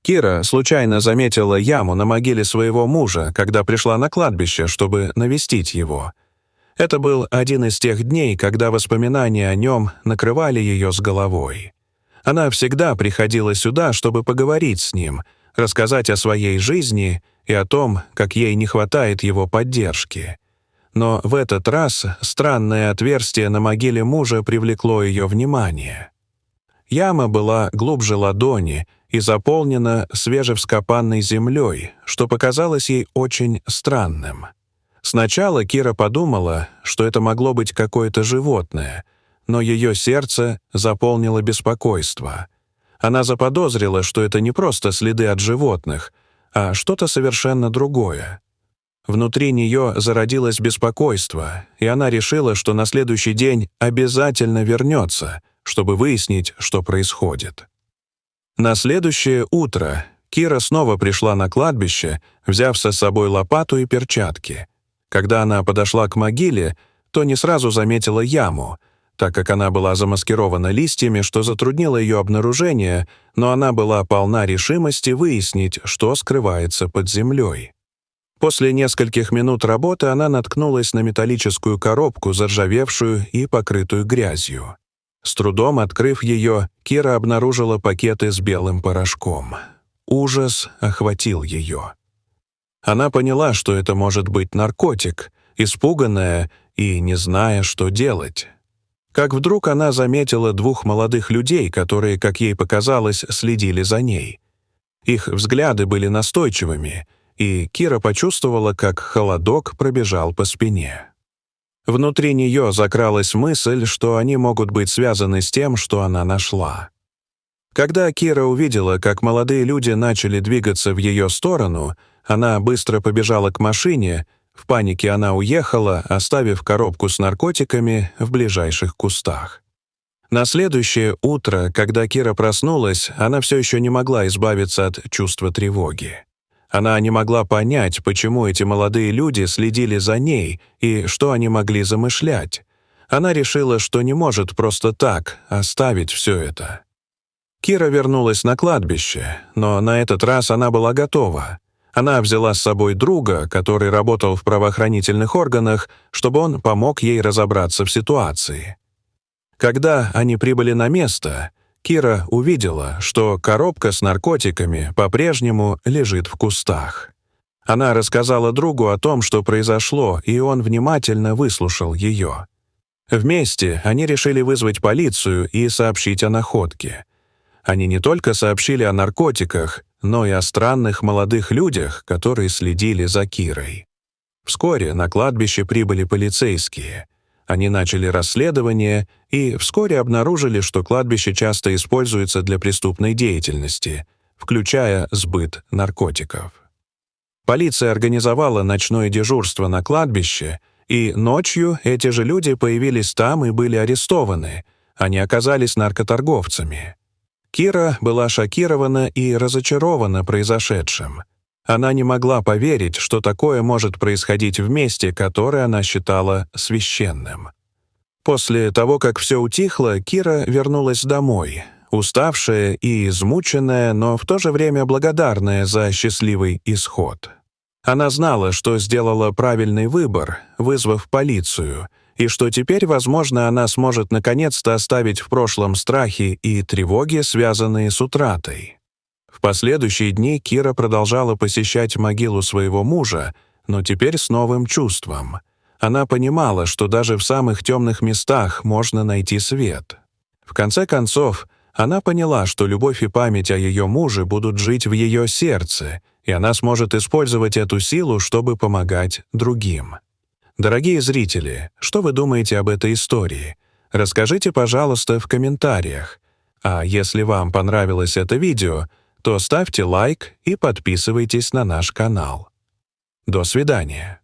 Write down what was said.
Кира случайно заметила яму на могиле своего мужа, когда пришла на кладбище, чтобы навестить его. Это был один из тех дней, когда воспоминания о нем накрывали ее с головой. Она всегда приходила сюда, чтобы поговорить с ним, рассказать о своей жизни и о том, как ей не хватает его поддержки. Но в этот раз странное отверстие на могиле мужа привлекло ее внимание. Яма была глубже ладони и заполнена свежевскопанной землей, что показалось ей очень странным. Сначала Кира подумала, что это могло быть какое-то животное, но ее сердце заполнило беспокойство. Она заподозрила, что это не просто следы от животных, а что-то совершенно другое. Внутри нее зародилось беспокойство, и она решила, что на следующий день обязательно вернется, чтобы выяснить, что происходит. На следующее утро Кира снова пришла на кладбище, взяв с собой лопату и перчатки. Когда она подошла к могиле, то не сразу заметила яму, так как она была замаскирована листьями, что затруднило ее обнаружение, но она была полна решимости выяснить, что скрывается под землей. После нескольких минут работы она наткнулась на металлическую коробку, заржавевшую и покрытую грязью. С трудом открыв ее, Кира обнаружила пакеты с белым порошком. Ужас охватил ее. Она поняла, что это может быть наркотик, испуганная и не зная, что делать. Как вдруг она заметила двух молодых людей, которые, как ей показалось, следили за ней. Их взгляды были настойчивыми, и Кира почувствовала, как холодок пробежал по спине. Внутри нее закралась мысль, что они могут быть связаны с тем, что она нашла. Когда Кира увидела, как молодые люди начали двигаться в ее сторону, она быстро побежала к машине. В панике она уехала, оставив коробку с наркотиками в ближайших кустах. На следующее утро, когда Кира проснулась, она все еще не могла избавиться от чувства тревоги. Она не могла понять, почему эти молодые люди следили за ней и что они могли замышлять. Она решила, что не может просто так оставить все это. Кира вернулась на кладбище, но на этот раз она была готова. Она взяла с собой друга, который работал в правоохранительных органах, чтобы он помог ей разобраться в ситуации. Когда они прибыли на место, Кира увидела, что коробка с наркотиками по-прежнему лежит в кустах. Она рассказала другу о том, что произошло, и он внимательно выслушал ее. Вместе они решили вызвать полицию и сообщить о находке. Они не только сообщили о наркотиках, но и о странных молодых людях, которые следили за Кирой. Вскоре на кладбище прибыли полицейские. Они начали расследование и вскоре обнаружили, что кладбище часто используется для преступной деятельности, включая сбыт наркотиков. Полиция организовала ночное дежурство на кладбище, и ночью эти же люди появились там и были арестованы. Они оказались наркоторговцами. Кира была шокирована и разочарована произошедшим. Она не могла поверить, что такое может происходить в месте, которое она считала священным. После того, как все утихло, Кира вернулась домой, уставшая и измученная, но в то же время благодарная за счастливый исход. Она знала, что сделала правильный выбор, вызвав полицию, и что теперь, возможно, она сможет наконец-то оставить в прошлом страхи и тревоги, связанные с утратой. В последующие дни Кира продолжала посещать могилу своего мужа, но теперь с новым чувством. Она понимала, что даже в самых темных местах можно найти свет. В конце концов, она поняла, что любовь и память о ее муже будут жить в ее сердце, и она сможет использовать эту силу, чтобы помогать другим. Дорогие зрители, что вы думаете об этой истории? Расскажите, пожалуйста, в комментариях. А если вам понравилось это видео, то ставьте лайк и подписывайтесь на наш канал. До свидания.